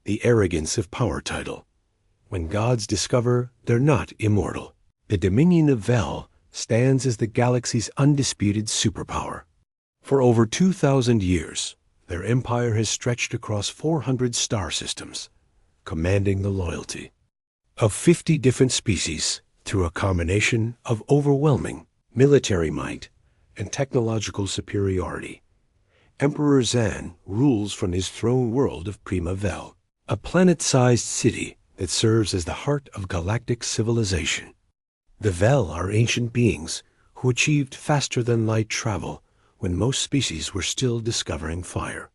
the arrogance of power title. When gods discover they're not immortal, the dominion of Vel stands as the galaxy's undisputed superpower. For over 2,000 years, their empire has stretched across 400 star systems, commanding the loyalty of 50 different species through a combination of overwhelming military might and technological superiority. Emperor Zan rules from his throne world of Prima Vel, a planet-sized city that serves as the heart of galactic civilization. The Vel are ancient beings who achieved faster-than-light travel when most species were still discovering fire.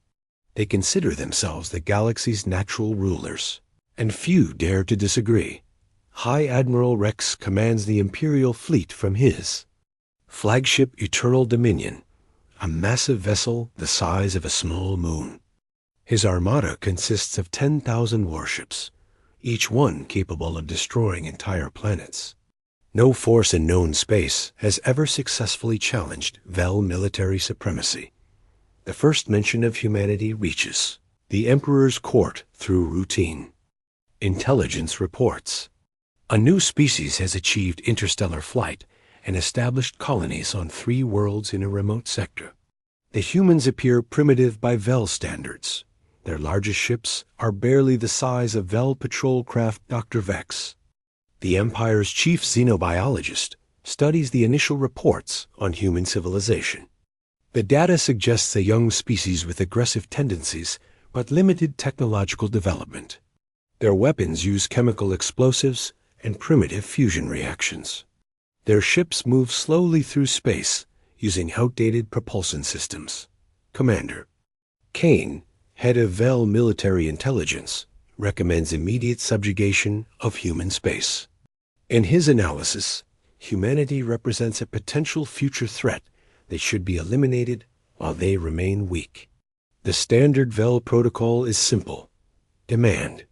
They consider themselves the galaxy's natural rulers, and few dare to disagree. High Admiral Rex commands the Imperial fleet from his flagship Eternal Dominion, a massive vessel the size of a small moon. His armada consists of 10,000 warships, each one capable of destroying entire planets. No force in known space has ever successfully challenged Vel military supremacy. The first mention of humanity reaches the Emperor's court through routine intelligence reports. A new species has achieved interstellar flight and established colonies on 3 worlds in a remote sector. The humans appear primitive by Vel standards. Their largest ships are barely the size of Vel patrol craft Dr. Vex. The Empire's chief xenobiologist studies the initial reports on human civilization. The data suggests a young species with aggressive tendencies but limited technological development. Their weapons use chemical explosives and primitive fusion reactions. Their ships move slowly through space using outdated propulsion systems. Commander Kane, head of Vel military intelligence, recommends immediate subjugation of human space. In his analysis, humanity represents a potential future threat that should be eliminated while they remain weak. The standard Vel protocol is simple. Demand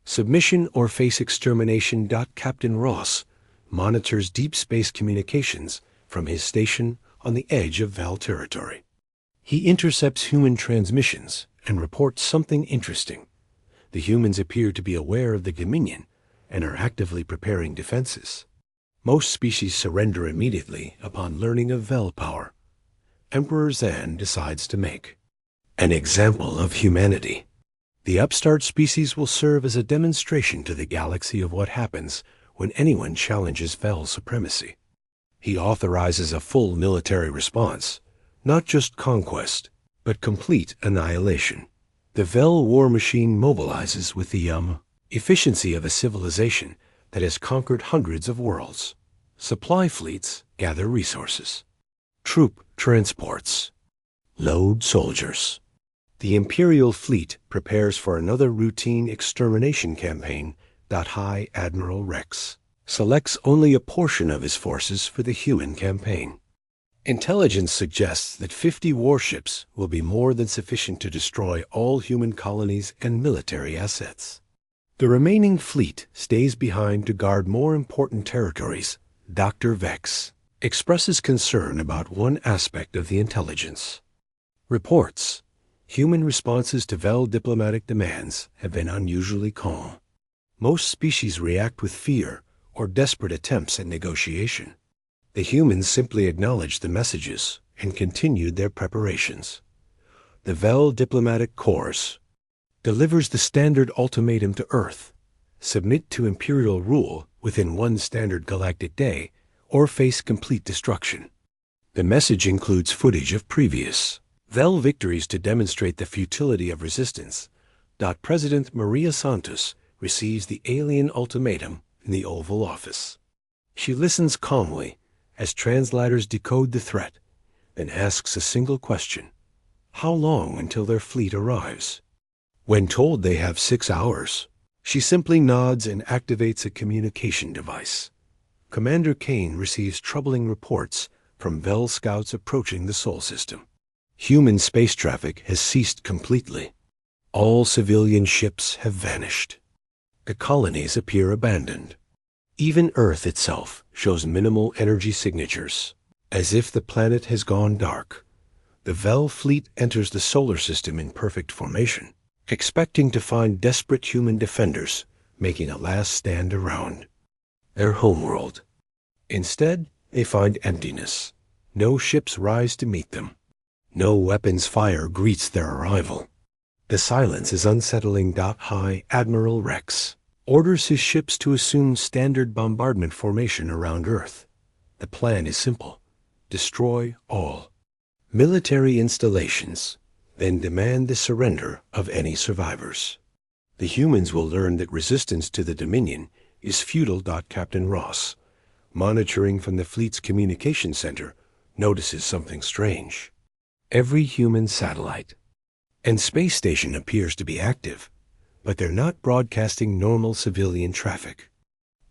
submission or face extermination. Captain Ross monitors deep space communications from his station on the edge of Vel territory. He intercepts human transmissions and reports something interesting. The humans appear to be aware of the Dominion and are actively preparing defenses. Most species surrender immediately upon learning of Vel power. Emperor Zan decides to make an example of humanity. The upstart species will serve as a demonstration to the galaxy of what happens when anyone challenges Vel supremacy. He authorizes a full military response, not just conquest, but complete annihilation. The Vel war machine mobilizes with the efficiency of a civilization that has conquered hundreds of worlds. Supply fleets gather resources. Troop transports load soldiers. The Imperial fleet prepares for another routine extermination campaign. High Admiral Rex selects only a portion of his forces for the human campaign. Intelligence suggests that 50 warships will be more than sufficient to destroy all human colonies and military assets. The remaining fleet stays behind to guard more important territories. Dr. Vex expresses concern about one aspect of the intelligence. Reports human responses to Vel diplomatic demands have been unusually calm. Most species react with fear or desperate attempts at negotiation. The humans simply acknowledged the messages and continued their preparations. The Vel diplomatic corps delivers the standard ultimatum to Earth: submit to Imperial rule within 1 standard galactic day or face complete destruction. The message includes footage of previous Vel victories to demonstrate the futility of resistance. President Maria Santos receives the alien ultimatum in the Oval Office. She listens calmly as translators decode the threat, then asks a single question: how long until their fleet arrives? When told they have 6 hours, she simply nods and activates a communication device. Commander Kane receives troubling reports from Vel scouts approaching the Sol system. Human space traffic has ceased completely. All civilian ships have vanished. The colonies appear abandoned. Even Earth itself shows minimal energy signatures, as if the planet has gone dark. The Vel fleet enters the solar system in perfect formation, expecting to find desperate human defenders making a last stand around their homeworld. Instead, they find emptiness. No ships rise to meet them. No weapons fire greets their arrival. The silence is unsettling. High Admiral Rex orders his ships to assume standard bombardment formation around Earth. The plan is simple: destroy all military installations, then demand the surrender of any survivors. The humans will learn that resistance to the Dominion is futile. Captain Ross, monitoring from the fleet's communication center, notices something strange. Every human satellite and space station appears to be active, but they're not broadcasting normal civilian traffic.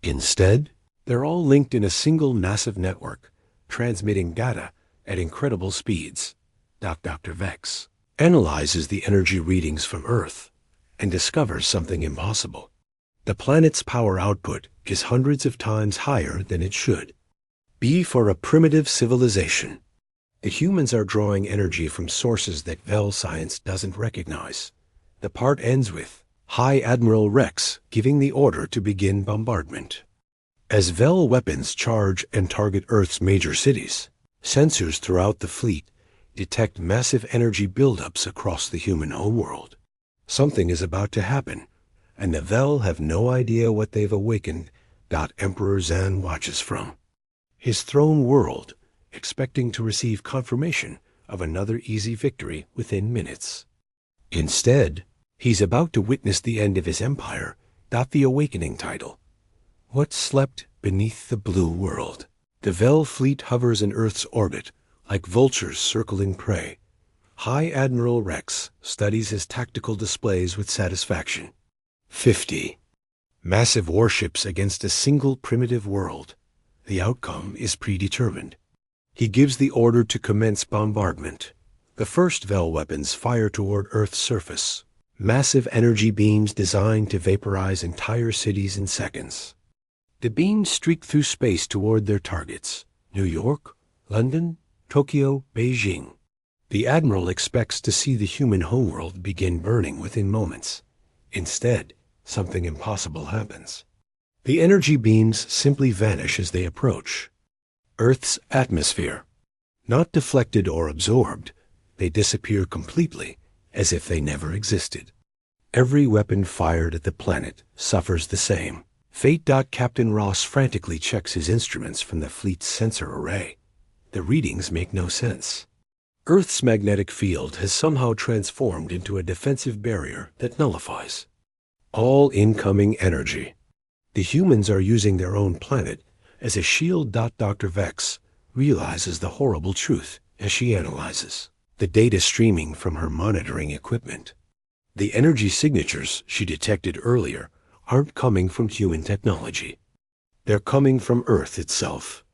Instead, they're all linked in a single massive network, transmitting data at incredible speeds. Dr. Vex analyzes the energy readings from Earth and discovers something impossible. The planet's power output is hundreds of times higher than it should be for a primitive civilization. The humans are drawing energy from sources that Vel science doesn't recognize. The part ends with High Admiral Rex giving the order to begin bombardment. As Vel weapons charge and target Earth's major cities, sensors throughout the fleet detect massive energy buildups across the human homeworld. Something is about to happen, and the Vel have no idea what they've awakened. Emperor Zan watches from his throne world, expecting to receive confirmation of another easy victory within minutes. Instead, he's about to witness the end of his empire. The Awakening title. What slept beneath the blue world? The Vel fleet hovers in Earth's orbit, like vultures circling prey. High Admiral Rex studies his tactical displays with satisfaction. 50 massive warships against a single primitive world. The outcome is predetermined. He gives the order to commence bombardment. The first Vel weapons fire toward Earth's surface, massive energy beams designed to vaporize entire cities in seconds. The beams streak through space toward their targets: New York, London, Tokyo, Beijing. The Admiral expects to see the human homeworld begin burning within moments. Instead, something impossible happens. The energy beams simply vanish as they approach Earth's atmosphere. Not deflected or absorbed, they disappear completely, as if they never existed. Every weapon fired at the planet suffers the same fate. Captain Ross frantically checks his instruments from the fleet's sensor array. The readings make no sense. Earth's magnetic field has somehow transformed into a defensive barrier that nullifies all incoming energy. The humans are using their own planet as a shield. Dr. Vex realizes the horrible truth as she analyzes the data streaming from her monitoring equipment. The energy signatures she detected earlier aren't coming from human technology. They're coming from Earth itself.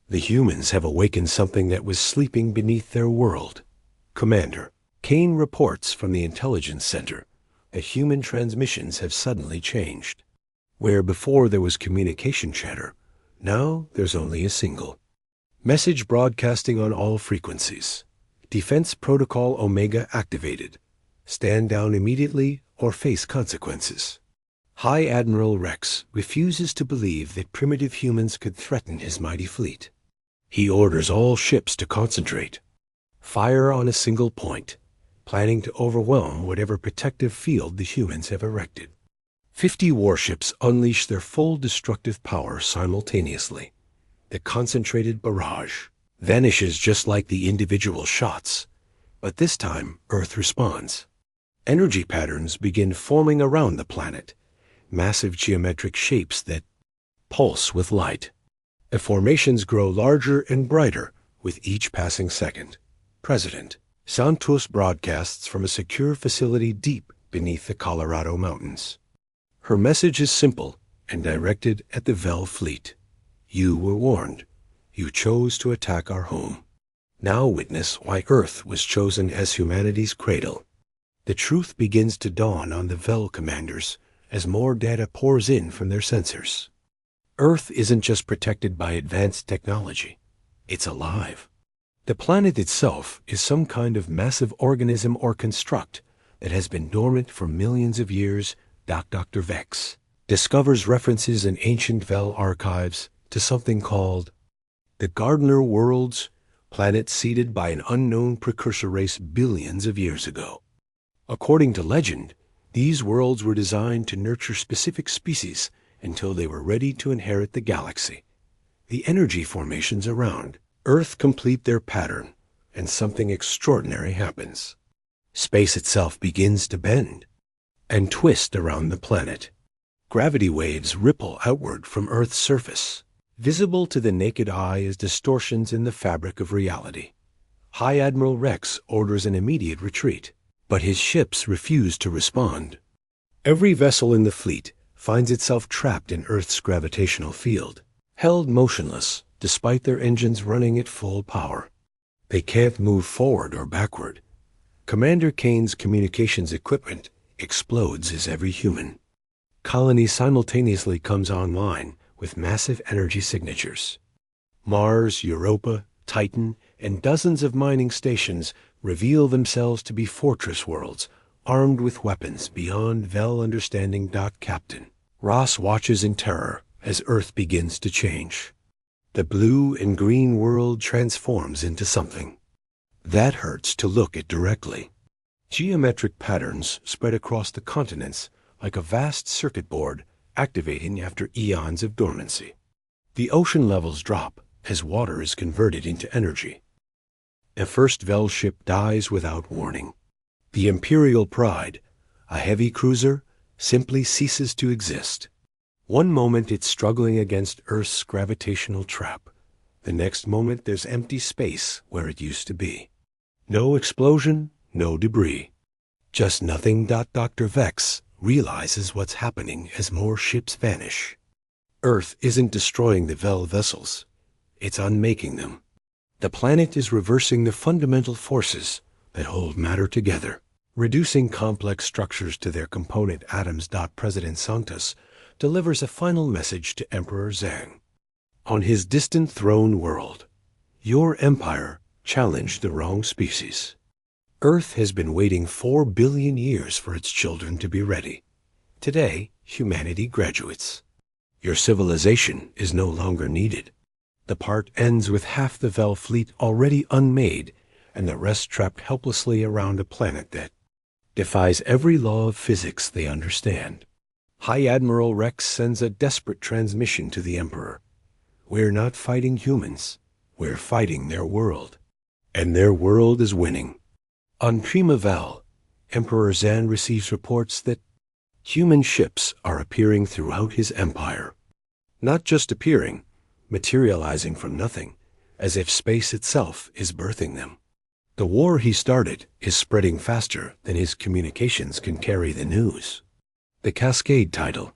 The humans have awakened something that was sleeping beneath their world. Commander, Kane reports from the intelligence center that human transmissions have suddenly changed. Where before there was communication chatter, now there's only a single message broadcasting on all frequencies. Defense Protocol Omega activated. Stand down immediately or face consequences. High Admiral Rex refuses to believe that primitive humans could threaten his mighty fleet. He orders all ships to concentrate. Fire on a single point, planning to overwhelm whatever protective field the humans have erected. 50 warships unleash their full destructive power simultaneously. The concentrated barrage vanishes just like the individual shots, but this time Earth responds. Energy patterns begin forming around the planet, massive geometric shapes that pulse with light. The formations grow larger and brighter with each passing second. President Santos broadcasts from a secure facility deep beneath the Colorado mountains. Her message is simple and directed at the Vel fleet. You were warned. You chose to attack our home. Now witness why Earth was chosen as humanity's cradle. The truth begins to dawn on the Vel commanders as more data pours in from their sensors. Earth isn't just protected by advanced technology. It's alive. The planet itself is some kind of massive organism or construct that has been dormant for millions of years, Dr. Vex discovers references in ancient Vel archives to something called the Gardner Worlds, planets seeded by an unknown precursor race billions of years ago. According to legend, these worlds were designed to nurture specific species until they were ready to inherit the galaxy. The energy formations around Earth complete their pattern, and something extraordinary happens. Space itself begins to bend and twist around the planet. Gravity waves ripple outward from Earth's surface, visible to the naked eye as distortions in the fabric of reality. High Admiral Rex orders an immediate retreat, but his ships refuse to respond. Every vessel in the fleet finds itself trapped in Earth's gravitational field, held motionless despite their engines running at full power. They can't move forward or backward. Commander Kane's communications equipment explodes as every human colony simultaneously comes online with massive energy signatures. Mars, Europa, Titan, and dozens of mining stations reveal themselves to be fortress worlds armed with weapons beyond Vel understanding. Captain Ross watches in terror as Earth begins to change. The blue and green world transforms into something that hurts to look at directly. Geometric patterns spread across the continents like a vast circuit board activating after eons of dormancy. The ocean levels drop as water is converted into energy. A first Vel ship dies without warning. The Imperial Pride, a heavy cruiser, simply ceases to exist. One moment it's struggling against Earth's gravitational trap. The next moment there's empty space where it used to be. No explosion, no debris. Just nothing. Dr. Vex realizes what's happening as more ships vanish. Earth isn't destroying the Vel vessels. It's unmaking them. The planet is reversing the fundamental forces that hold matter together, reducing complex structures to their component atoms. President Sanctus delivers a final message to Emperor Zan. On his distant throne world, your empire challenged the wrong species. Earth has been waiting 4 billion years for its children to be ready. Today, humanity graduates. Your civilization is no longer needed. The part ends with half the Vel fleet already unmade and the rest trapped helplessly around a planet that defies every law of physics they understand. High Admiral Rex sends a desperate transmission to the Emperor. We're not fighting humans. We're fighting their world. And their world is winning. On Prima Vel, Emperor Zan receives reports that human ships are appearing throughout his empire. Not just appearing, materializing from nothing, as if space itself is birthing them. The war he started is spreading faster than his communications can carry the news. The Cascade title,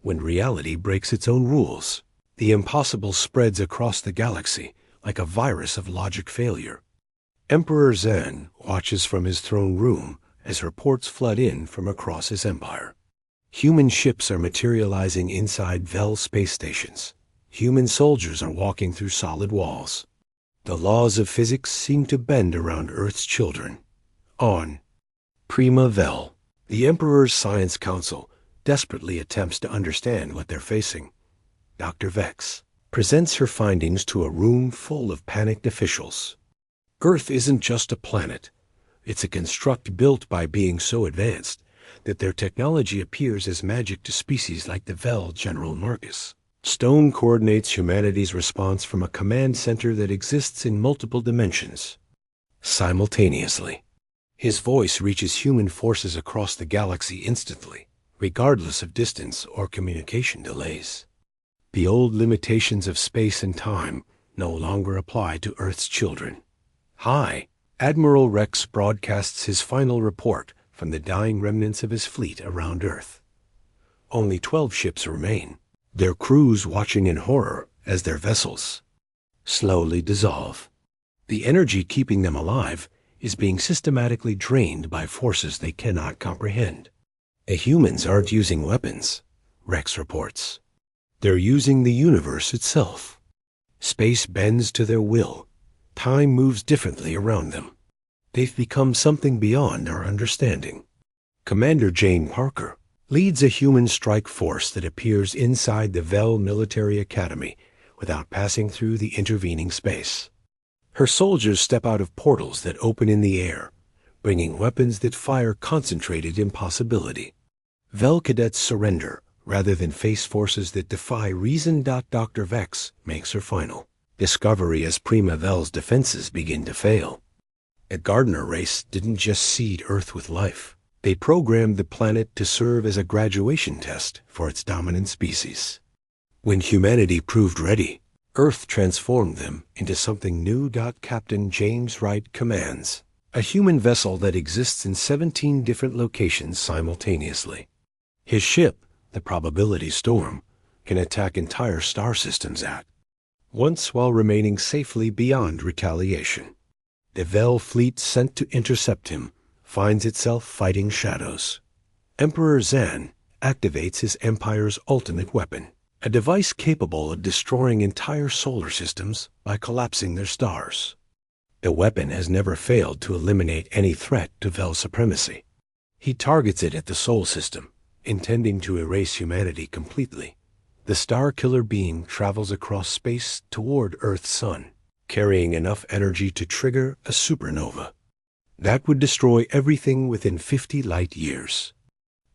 when reality breaks its own rules, the impossible spreads across the galaxy like a virus of logic failure. Emperor Zan watches from his throne room as reports flood in from across his empire. Human ships are materializing inside Vel space stations. Human soldiers are walking through solid walls. The laws of physics seem to bend around Earth's children. On Prima Vel, the Emperor's Science Council desperately attempts to understand what they're facing. Dr. Vex presents her findings to a room full of panicked officials. Earth isn't just a planet. It's a construct built by beings so advanced that their technology appears as magic to species like the Vel General Marcus. Stone coordinates humanity's response from a command center that exists in multiple dimensions simultaneously. His voice reaches human forces across the galaxy instantly, regardless of distance or communication delays. The old limitations of space and time no longer apply to Earth's children. High Admiral Rex broadcasts his final report from the dying remnants of his fleet around Earth. Only 12 ships remain, their crews watching in horror as their vessels slowly dissolve. The energy keeping them alive is being systematically drained by forces they cannot comprehend. The humans aren't using weapons, Rex reports. They're using the universe itself. Space bends to their will. Time moves differently around them. They've become something beyond our understanding. Commander Jane Parker leads a human strike force that appears inside the Vel Military Academy without passing through the intervening space. Her soldiers step out of portals that open in the air, bringing weapons that fire concentrated impossibility. Vel cadets surrender rather than face forces that defy reason. Dr. Vex makes her final discovery as Prima Vel's defenses begin to fail. A Gardner race didn't just seed Earth with life. They programmed the planet to serve as a graduation test for its dominant species. When humanity proved ready, Earth transformed them into something new. Captain James Wright commands a human vessel that exists in 17 different locations simultaneously. His ship, the Probability Storm, can attack entire star systems at once while remaining safely beyond retaliation. The Vel fleet sent to intercept him finds itself fighting shadows. Emperor Zan activates his empire's ultimate weapon, a device capable of destroying entire solar systems by collapsing their stars. The weapon has never failed to eliminate any threat to Vel supremacy. He targets it at the Sol system, intending to erase humanity completely. The star-killer beam travels across space toward Earth's sun, carrying enough energy to trigger a supernova that would destroy everything within 50 light years.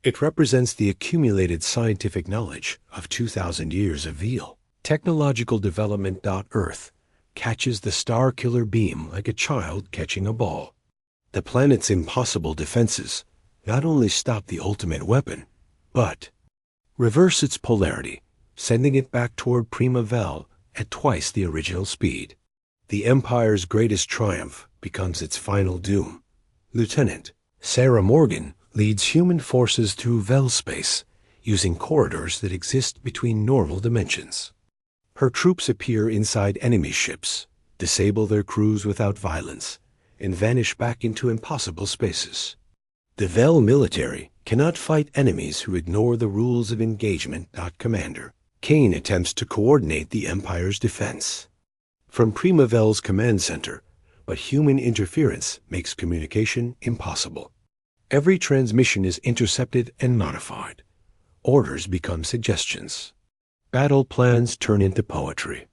It represents the accumulated scientific knowledge of 2,000 years of Vel technological development. Earth catches the star-killer beam like a child catching a ball. The planet's impossible defenses not only stop the ultimate weapon, but reverse its polarity, sending it back toward Prima Vel at twice the original speed. The Empire's greatest triumph becomes its final doom. Lieutenant Sarah Morgan leads human forces through Vel space, using corridors that exist between normal dimensions. Her troops appear inside enemy ships, disable their crews without violence, and vanish back into impossible spaces. The Vel military cannot fight enemies who ignore the rules of engagement. Commander Kane attempts to coordinate the Empire's defense from Prima Vel's command center, but human interference makes communication impossible. Every transmission is intercepted and modified. Orders become suggestions. Battle plans turn into poetry.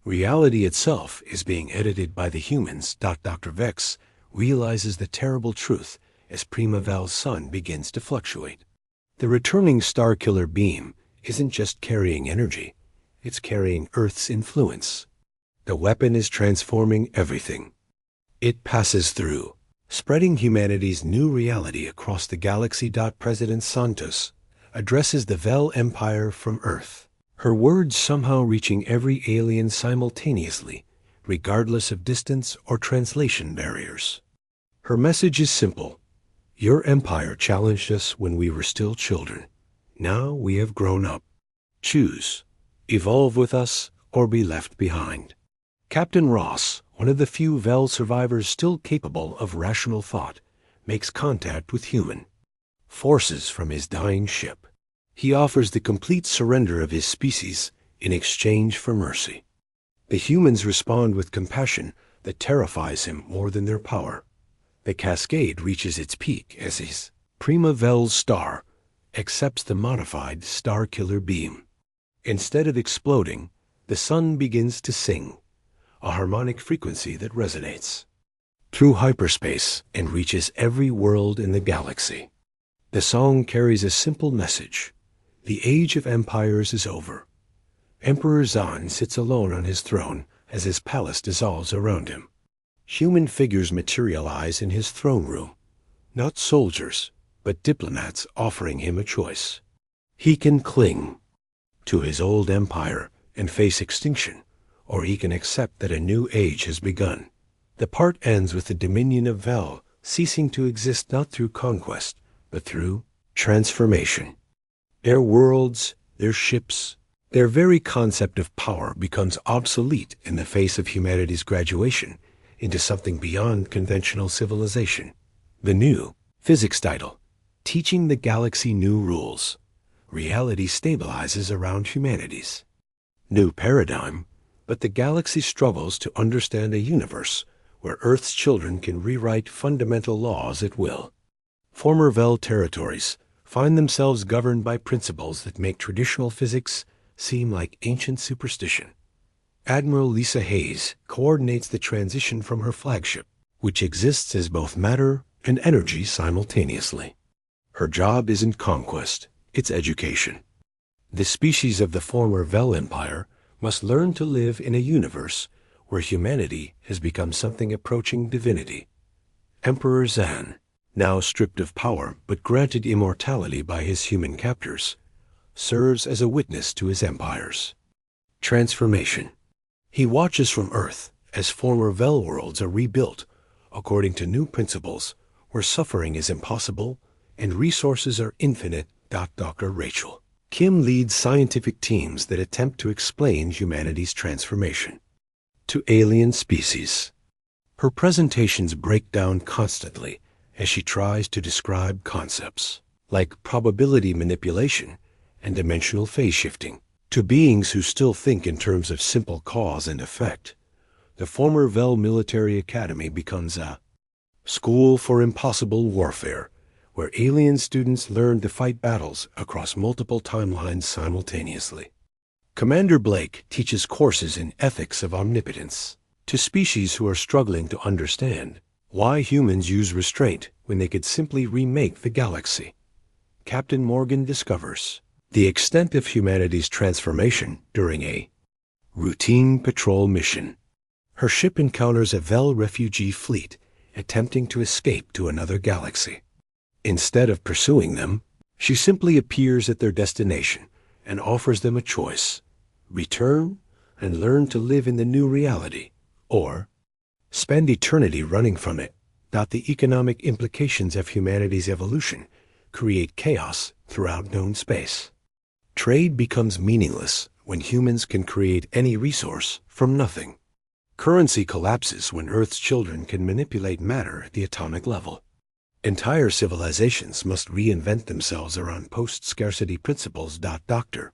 Reality itself is being edited by the humans. Dr. Vex realizes the terrible truth as Prima Vel's sun begins to fluctuate. The returning star-killer beam isn't just carrying energy, it's carrying Earth's influence. The weapon is transforming everything. It passes through, spreading humanity's new reality across the galaxy. President Santos addresses the Vel Empire from Earth, her words somehow reaching every alien simultaneously, regardless of distance or translation barriers. Her message is simple. Your empire challenged us when we were still children. Now we have grown up. Choose. Evolve with us or be left behind. Captain Ross, one of the few Vel survivors still capable of rational thought, makes contact with human forces from his dying ship. He offers the complete surrender of his species in exchange for mercy. The humans respond with compassion that terrifies him more than their power. The cascade reaches its peak as his Prima Vel's star accepts the modified star-killer beam. Instead of exploding, the sun begins to sing, a harmonic frequency that resonates through hyperspace and reaches every world in the galaxy. The song carries a simple message. The age of empires is over. Emperor Zan sits alone on his throne as his palace dissolves around him. Human figures materialize in his throne room, not soldiers, but diplomats offering him a choice. He can cling to his old empire and face extinction, or he can accept that a new age has begun. The part ends with the dominion of Vel ceasing to exist not through conquest, but through transformation. Their worlds, their ships, their very concept of power becomes obsolete in the face of humanity's graduation into something beyond conventional civilization. The new physics title, Teaching the Galaxy New Rules. Reality stabilizes around humanity's new paradigm, but the galaxy struggles to understand a universe where Earth's children can rewrite fundamental laws at will. Former Vel territories find themselves governed by principles that make traditional physics seem like ancient superstition. Admiral Lisa Hayes coordinates the transition from her flagship, which exists as both matter and energy simultaneously. Her job isn't conquest, it's education. The species of the former Vel Empire must learn to live in a universe where humanity has become something approaching divinity. Emperor Zan, now stripped of power but granted immortality by his human captors, serves as a witness to his empires. Transformation. He watches from Earth as former Vel worlds are rebuilt according to new principles where suffering is impossible and resources are infinite. Dr. Rachel Kim leads scientific teams that attempt to explain humanity's transformation to alien species. Her presentations break down constantly as she tries to describe concepts like probability manipulation and dimensional phase shifting to beings who still think in terms of simple cause and effect. The former Vel Military Academy becomes a school for impossible warfare, where alien students learn to fight battles across multiple timelines simultaneously. Commander Blake teaches courses in ethics of omnipotence to species who are struggling to understand why humans use restraint when they could simply remake the galaxy. Captain Morgan discovers the extent of humanity's transformation during a routine patrol mission. Her ship encounters a Vel refugee fleet attempting to escape to another galaxy. Instead of pursuing them, she simply appears at their destination and offers them a choice: return and learn to live in the new reality, or spend eternity running from it. The economic implications of humanity's evolution create chaos throughout known space. Trade becomes meaningless when humans can create any resource from nothing. Currency collapses when Earth's children can manipulate matter at the atomic level. Entire civilizations must reinvent themselves around post-scarcity principles. Dr.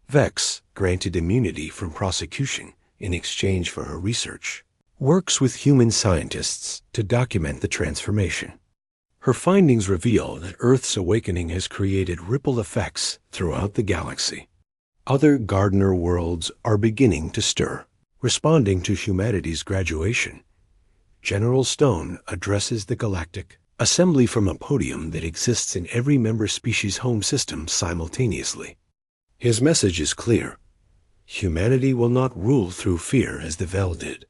Vex, granted immunity from prosecution in exchange for her research, works with human scientists to document the transformation. Her findings reveal that Earth's awakening has created ripple effects throughout the galaxy. Other Gardener worlds are beginning to stir, responding to humanity's graduation. General Stone addresses the Galactic Assembly from a podium that exists in every member species' home system simultaneously. His message is clear. Humanity will not rule through fear as the Vel did.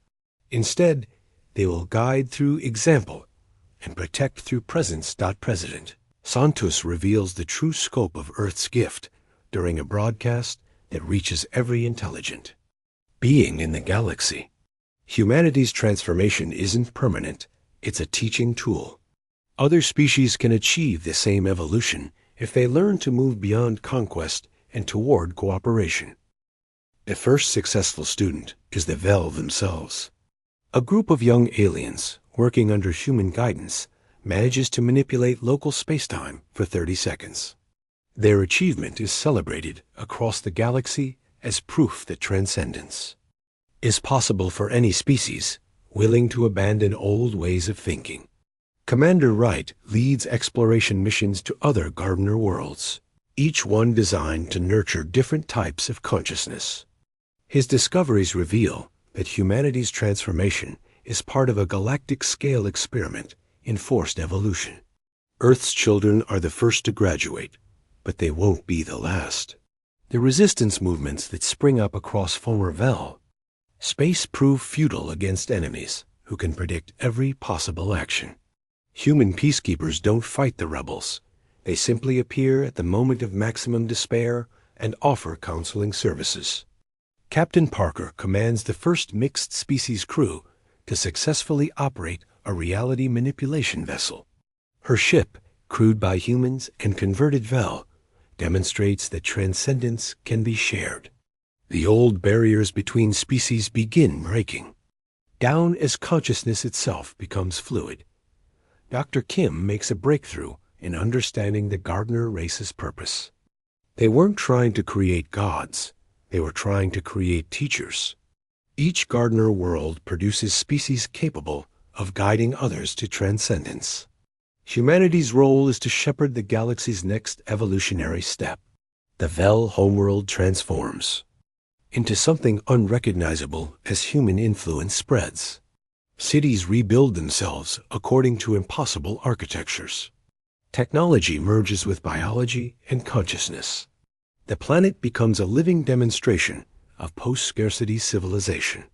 Instead, they will guide through example and protect through presence. President Santos reveals the true scope of Earth's gift during a broadcast that reaches every intelligent being in the galaxy. Humanity's transformation isn't permanent, it's a teaching tool. Other species can achieve the same evolution if they learn to move beyond conquest and toward cooperation. The first successful student is the Vel themselves. A group of young aliens working under human guidance manages to manipulate local spacetime for 30 seconds. Their achievement is celebrated across the galaxy as proof that transcendence is possible for any species willing to abandon old ways of thinking. Commander Wright leads exploration missions to other Gardener worlds, each one designed to nurture different types of consciousness. His discoveries reveal that humanity's transformation is part of a galactic-scale experiment in forced evolution. Earth's children are the first to graduate, but they won't be the last. The resistance movements that spring up across former Vel space prove futile against enemies who can predict every possible action. Human peacekeepers don't fight the rebels. They simply appear at the moment of maximum despair and offer counseling services. Captain Parker commands the first mixed-species crew to successfully operate a reality manipulation vessel. Her ship, crewed by humans and converted Vel, demonstrates that transcendence can be shared. The old barriers between species begin breaking, down as consciousness itself becomes fluid. Dr. Kim makes a breakthrough in understanding the Gardener race's purpose. They weren't trying to create gods, they were trying to create teachers. Each Gardener world produces species capable of guiding others to transcendence. Humanity's role is to shepherd the galaxy's next evolutionary step. The Vel homeworld transforms into something unrecognizable as human influence spreads. Cities rebuild themselves according to impossible architectures. Technology merges with biology and consciousness. The planet becomes a living demonstration of post-scarcity civilization.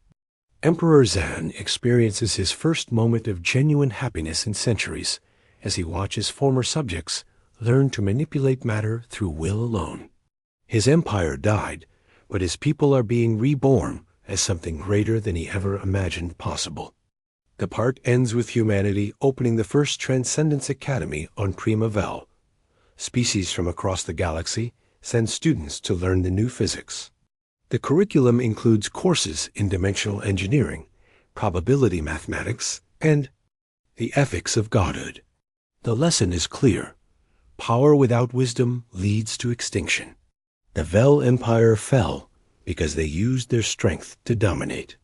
Emperor Zan experiences his first moment of genuine happiness in centuries as he watches former subjects learn to manipulate matter through will alone. His empire died, but his people are being reborn as something greater than he ever imagined possible. The part ends with humanity opening the first Transcendence Academy on Prima Vel. Species from across the galaxy send students to learn the new physics. The curriculum includes courses in dimensional engineering, probability mathematics, and the ethics of godhood. The lesson is clear. Power without wisdom leads to extinction. The Vel Empire fell because they used their strength to dominate.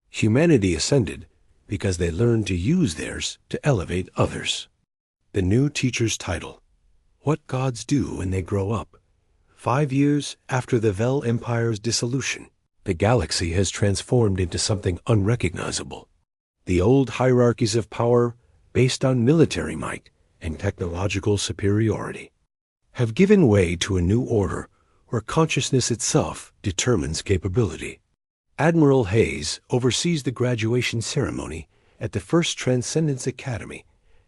Humanity ascended because they learned to use theirs to elevate others. The new teacher's title: What Gods Do When They Grow Up. 5 years after the Vel Empire's dissolution, the galaxy has transformed into something unrecognizable. The old hierarchies of power, based on military might and technological superiority, have given way to a new order where consciousness itself determines capability. Admiral Hayes oversees the graduation ceremony at the first Transcendence Academy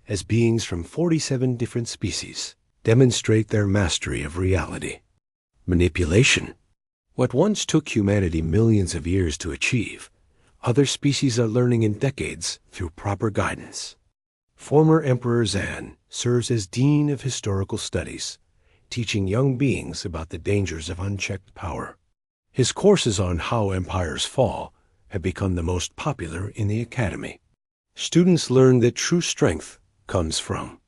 as beings from 47 different species demonstrate their mastery of reality. Manipulation. What once took humanity millions of years to achieve, other species are learning in decades through proper guidance. Former Emperor Zan serves as Dean of Historical Studies, teaching young beings about the dangers of unchecked power. His courses on how empires fall have become the most popular in the academy. Students learn that true strength comes from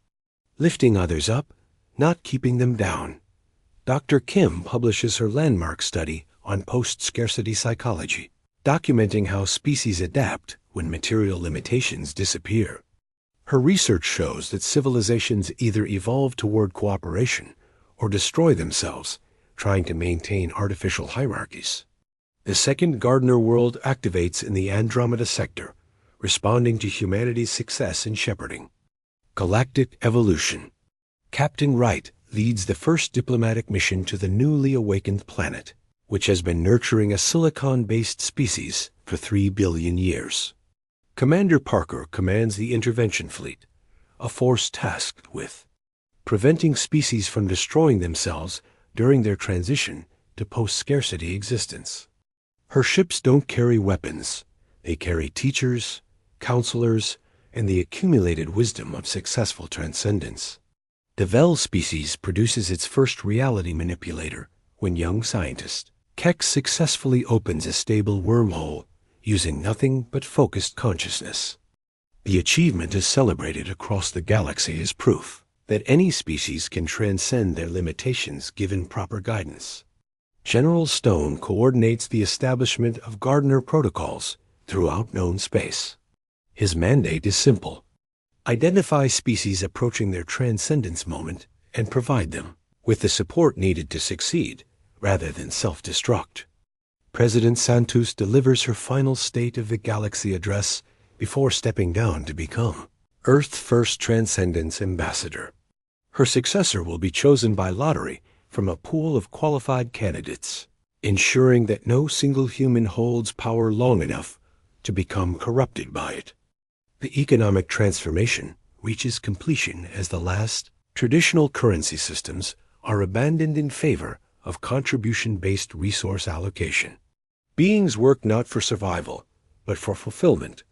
lifting others up, not keeping them down. Dr. Kim publishes her landmark study on post-scarcity psychology, documenting how species adapt when material limitations disappear. Her research shows that civilizations either evolve toward cooperation or destroy themselves, trying to maintain artificial hierarchies. The second Gardner world activates in the Andromeda sector, responding to humanity's success in shepherding. Galactic evolution. Captain Wright leads the first diplomatic mission to the newly awakened planet, which has been nurturing a silicon-based species for 3 billion years. Commander Parker commands the intervention fleet, a force tasked with preventing species from destroying themselves during their transition to post-scarcity existence. Her ships don't carry weapons. They carry teachers, counselors, and the accumulated wisdom of successful transcendence. The Vel species produces its first reality manipulator when young scientist Keck successfully opens a stable wormhole using nothing but focused consciousness. The achievement is celebrated across the galaxy as proof that any species can transcend their limitations given proper guidance. General Stone coordinates the establishment of Gardner protocols throughout known space. His mandate is simple: identify species approaching their transcendence moment and provide them with the support needed to succeed rather than self-destruct. President Santos delivers her final State of the Galaxy address before stepping down to become Earth's first Transcendence Ambassador. Her successor will be chosen by lottery from a pool of qualified candidates, ensuring that no single human holds power long enough to become corrupted by it. The economic transformation reaches completion as the last traditional currency systems are abandoned in favor of contribution-based resource allocation. Beings work not for survival, but for fulfillment,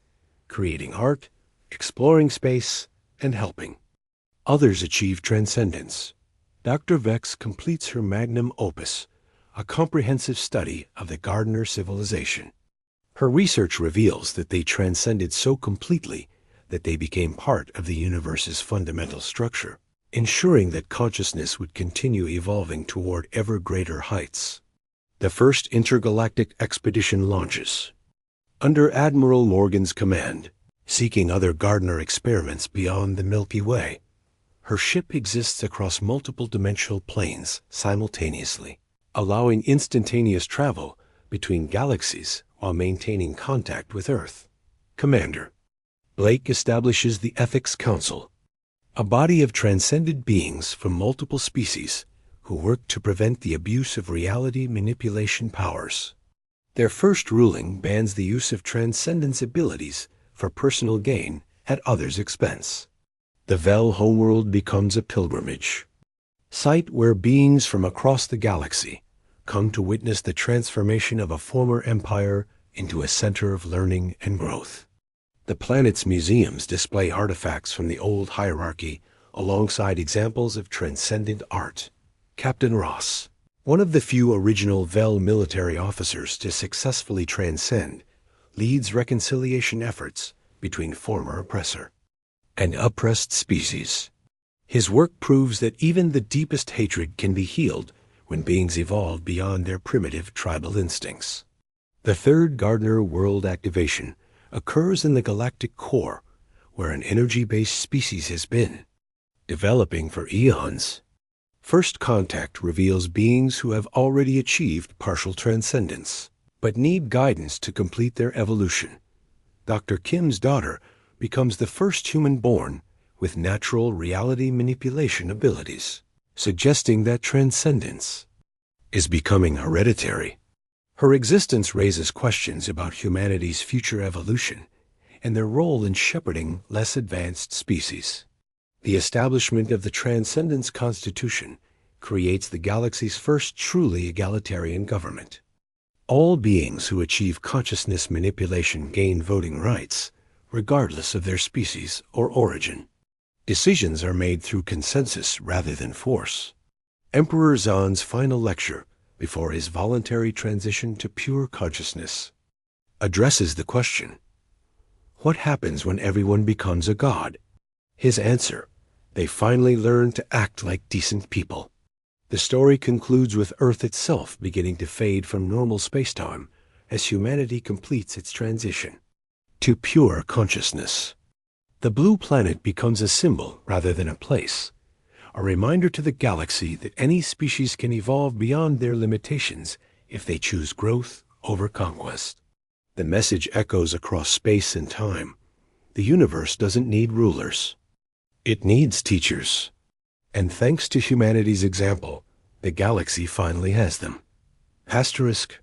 creating art, exploring space, and helping. Others achieve transcendence. Dr. Vex completes her magnum opus, a comprehensive study of the Gardner civilization. Her research reveals that they transcended so completely that they became part of the universe's fundamental structure, ensuring that consciousness would continue evolving toward ever greater heights. The first intergalactic expedition launches. Under Admiral Morgan's command, seeking other Gardner experiments beyond the Milky Way, Her ship exists across multiple dimensional planes simultaneously, allowing instantaneous travel between galaxies while maintaining contact with Earth. Commander Blake establishes the Ethics Council, a body of transcended beings from multiple species who work to prevent the abuse of reality manipulation powers. Their first ruling bans the use of transcendence abilities for personal gain at others' expense. The Vel homeworld becomes a pilgrimage, site where beings from across the galaxy come to witness the transformation of a former empire into a center of learning and growth. The planet's museums display artifacts from the old hierarchy alongside examples of transcendent art. Captain Ross, one of the few original Vel military officers to successfully transcend, leads reconciliation efforts between former oppressor and oppressed species. His work proves that even the deepest hatred can be healed when beings evolve beyond their primitive tribal instincts. The third Gardner world activation occurs in the galactic core, where an energy-based species has been developing for eons. First contact reveals beings who have already achieved partial transcendence, but need guidance to complete their evolution. Dr. Kim's daughter becomes the first human born with natural reality manipulation abilities, suggesting that transcendence is becoming hereditary. Her existence raises questions about humanity's future evolution and their role in shepherding less advanced species. The establishment of the Transcendence Constitution creates the galaxy's first truly egalitarian government. All beings who achieve consciousness manipulation gain voting rights, regardless of their species or origin. Decisions are made through consensus rather than force. Emperor Zhan's final lecture, before his voluntary transition to pure consciousness, addresses the question, what happens when everyone becomes a god? His answer, they finally learn to act like decent people. The story concludes with Earth itself beginning to fade from normal spacetime as humanity completes its transition to pure consciousness. The blue planet becomes a symbol rather than a place, a reminder to the galaxy that any species can evolve beyond their limitations if they choose growth over conquest. The message echoes across space and time. The universe doesn't need rulers. It needs teachers. And thanks to humanity's example, the galaxy finally has them. Asterisk